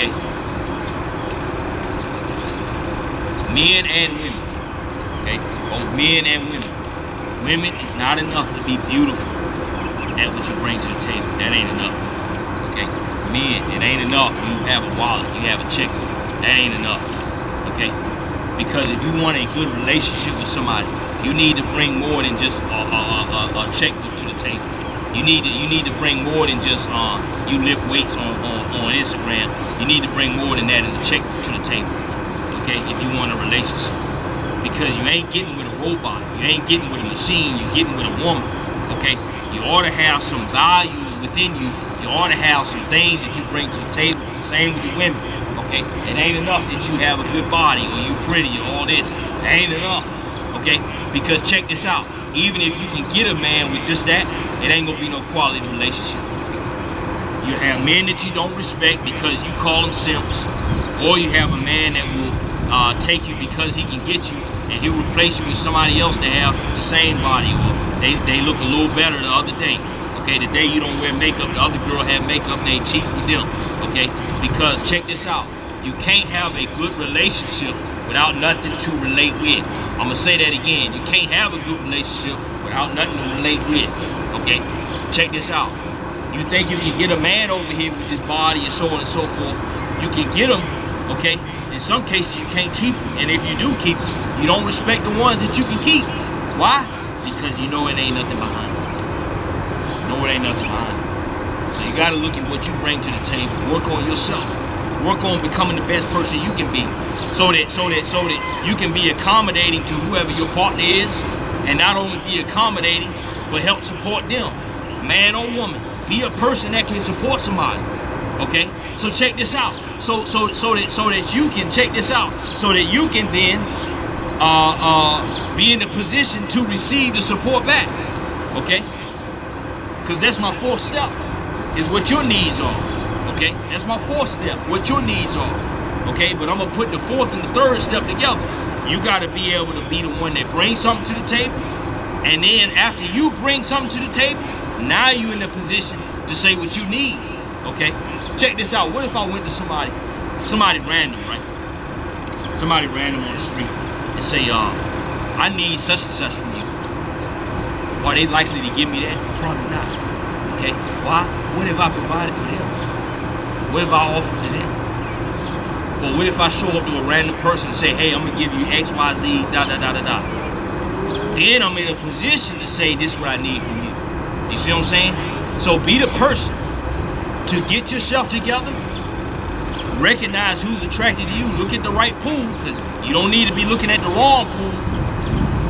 Okay? Men and women. Okay? Both men and women. Women is not enough to be beautiful. That's what you bring to the table. That ain't enough. Okay? Men, it ain't enough. You have a wallet, you have a checkbook. That ain't enough. Okay? Because if you want a good relationship with somebody, you need to bring more than just a checkbook to the table. You need to bring more than just you lift weights on Instagram. You need to bring more than that in the checkbook to the table. Okay, if you want a relationship. Because you ain't getting with a robot, you ain't getting with a machine, you're getting with a woman. Okay? You ought to have some values within you. You ought to have some things that you bring to the table. Same with the women. Okay? It ain't enough that you have a good body or you pretty or all this. It ain't enough. Okay? Because check this out. Even if you can get a man with just that, it ain't gonna be no quality relationship. You have men that you don't respect because you call them simps, or you have a man that will take you because he can get you, and he'll replace you with somebody else that have the same body, or they look a little better the other day. Okay, the day you don't wear makeup, the other girl have makeup and they cheat with them. Okay, because check this out. You can't have a good relationship without nothing to relate with. I'm gonna say that again. You can't have a good relationship without nothing to relate with. Okay, check this out. You think you can get a man over here with this body and so on and so forth. You can get him, okay? In some cases you can't keep him. And if you do keep him, you don't respect the ones that you can keep. Why? Because you know it ain't nothing behind it. You know it ain't nothing behind it. So you gotta look at what you bring to the table. Work on yourself. Work on becoming the best person you can be. So that you can be accommodating to whoever your partner is, and not only be accommodating, but help support them, man or woman. Be a person that can support somebody. Okay? So check this out. So that you can check this out. So that you can then be in the position to receive the support back. Okay? Because that's my fourth step. Is what your needs are. Okay? That's my fourth step. What your needs are. Okay? But I'm gonna put the fourth and the third step together. You gotta be able to be the one that brings something to the table. And then after you bring something to the table, now you're in a position to say what you need. Okay? Check this out. What if I went to somebody random, right? Somebody random on the street and say, I need such and such from you. Are they likely to give me that? Probably not. Okay? Why? What if I provided for them? What if I offered to them? Or what if I show up to a random person and say, hey, I'm gonna give you X, Y, Z, da da da da da. Then I'm in a position to say this is what I need from you. You see what I'm saying? So be the person to get yourself together, recognize who's attracted to you, look at the right pool, because you don't need to be looking at the wrong pool,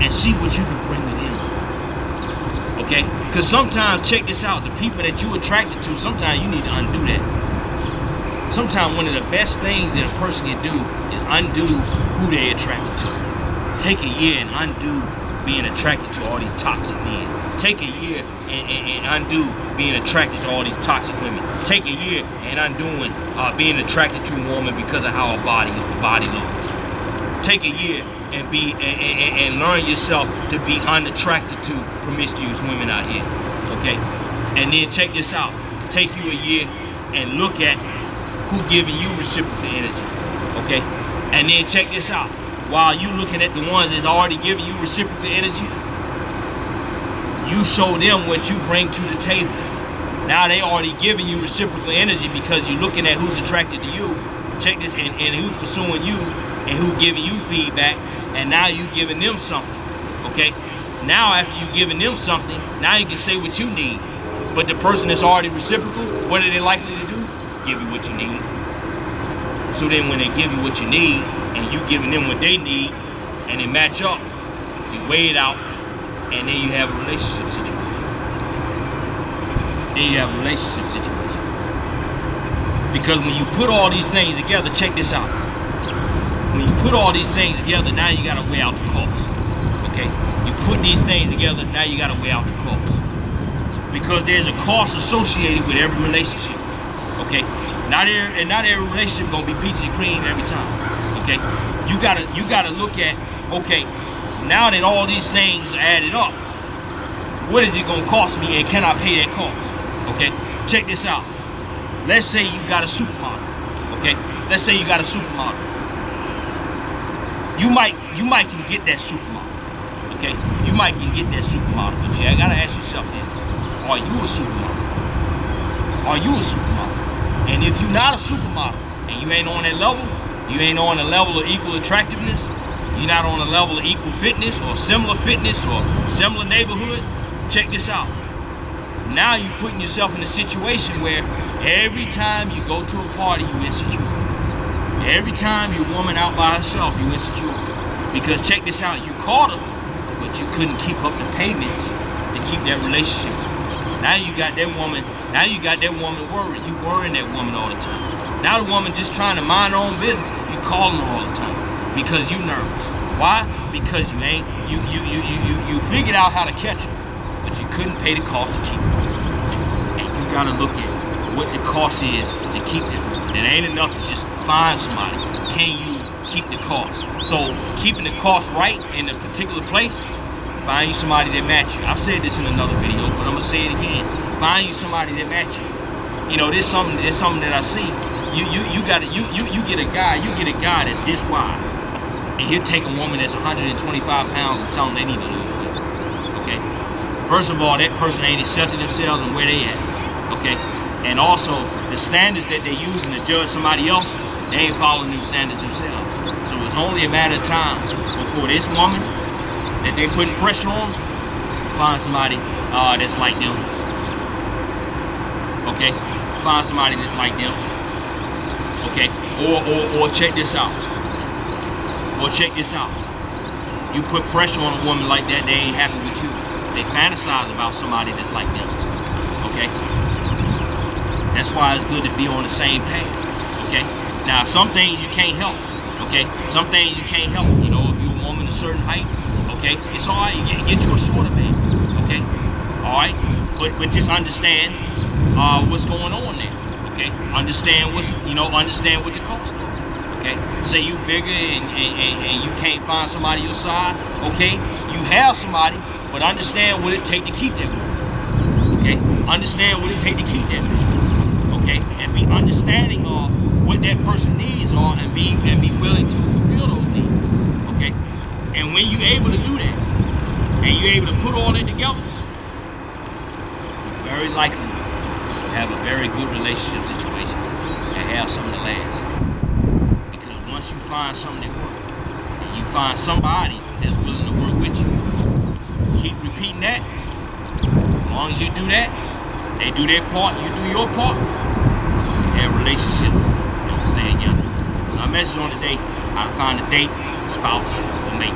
and see what you can bring to them. Okay? Because sometimes, check this out, the people that you're attracted to, sometimes you need to undo that. Sometimes one of the best things that a person can do is undo who they're attracted to. Take a year and undo being attracted to all these toxic men. Take a year and undo being attracted to all these toxic women. Take a year and undoing being attracted to a woman because of how her body looks. Take a year and learn yourself to be unattracted to promiscuous women out here. Okay? And then check this out. Take you a year and look at who giving you reciprocal energy. Okay? And then check this out. While you looking at the ones that's already giving you reciprocal energy, you show them what you bring to the table. Now they already giving you reciprocal energy because you're looking at who's attracted to you. Check this, and who's pursuing you, and who's giving you feedback, and now you giving them something. Okay? Now after you giving them something, now you can say what you need. But the person that's already reciprocal, what are they likely to do? Give you what you need. So then when they give you what you need, and you giving them what they need, and they match up, you weigh it out, and then you have a relationship situation. Then you have a relationship situation. Because when you put all these things together, check this out. When you put all these things together, now you gotta weigh out the cost. Okay? You put these things together, now you gotta weigh out the cost. Because there's a cost associated with every relationship. Okay? Not every relationship gonna be peachy and cream every time. Okay? You gotta look at, okay, now that all these things are added up, what is it gonna cost me, and can I pay that cost? Okay? Check this out. Let's say you got a supermodel. Okay? Let's say you got a supermodel. You might can get that supermodel. Okay? You might can get that supermodel, but you gotta ask yourself this. Are you a supermodel? Are you a supermodel? And if you're not a supermodel and you ain't on that level, you ain't on a level of equal attractiveness, you're not on a level of equal fitness or similar neighborhood, check this out. Now you're putting yourself in a situation where every time you go to a party, you're insecure. Every time you're a woman out by herself, you're insecure. Because check this out, you caught her, but you couldn't keep up the payments to keep that relationship. Now you got that woman worried. You worrying that woman all the time. Now the woman just trying to mind her own business. You calling her all the time because you nervous. Why? Because you figured out how to catch her, but you couldn't pay the cost to keep her. And you gotta look at what the cost is to keep them. It ain't enough to just find somebody. Can you keep the cost? So keeping the cost right in a particular place, find you somebody that match you. I've said this in another video, but I'm gonna say it again. Find you somebody that match you. You know, there's something that I see. You get a guy that's this wide, and he'll take a woman that's 125 pounds and tell them they need to lose weight. Okay? First of all, that person ain't accepting themselves and where they at. Okay? And also, the standards that they're using to judge somebody else, they ain't following them standards themselves. So it's only a matter of time before this woman that they putting pressure on find somebody that's like them. Okay? Find somebody that's like them. Okay? Or check this out. You put pressure on a woman like that, they ain't happy with you. They fantasize about somebody that's like them. Okay? That's why it's good to be on the same page. Okay? Now, some things you can't help. Okay? Some things you can't help. You know, if you're a woman a certain height, okay, it's all right. You get you a shorter man. Okay? All right? But just understand what's going on there. Okay? Understand what the cost is. Okay? Say you bigger and you can't find somebody your size. Okay? You have somebody, but understand what it take to keep them. Okay? Understand what it take to keep them. Okay? And be understanding of what that person needs are and be willing to fulfill those needs. Okay? And when you're able to do that, and you're able to put all that together, you're very likely to have a very good relationship situation and have something to last. Because once you find something that works, and you find somebody that's willing to work with you, keep repeating that. As long as you do that, they do their part, you do your part, you have a relationship that will stay together. So our message on today, how to find a date, spouse, or mate.